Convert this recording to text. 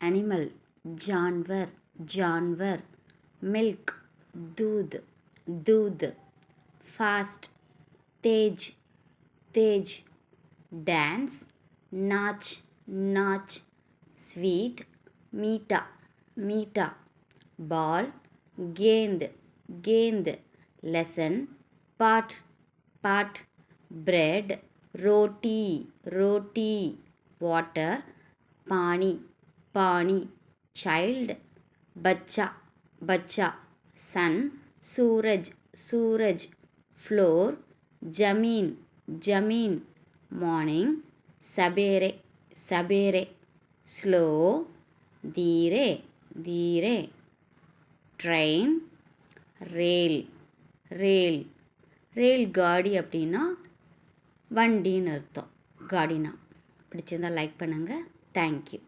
animal, जानवर, जानवर, milk, दूध, दूध, fast, तेज, तेज, dance, नाच, नाच, sweet, मीठा, मीठा, ball, गेंद, गेंद, lesson, पाठ, पाठ, bread, रोटी, रोटी, water, पानी, पानी, child, बच्चा, बच्चा, sun, सूरज, सूरज, floor, जमीन, जमीन, morning, सवेरे, सवेरे, slow, धीरे, धीरे, train, rail, rail, rail காடி அப்படின்னா வண்டின்னு அர்த்தம். காடினா பிடிச்சிருந்தால் லைக் பண்ணுங்கள். தேங்க்யூ.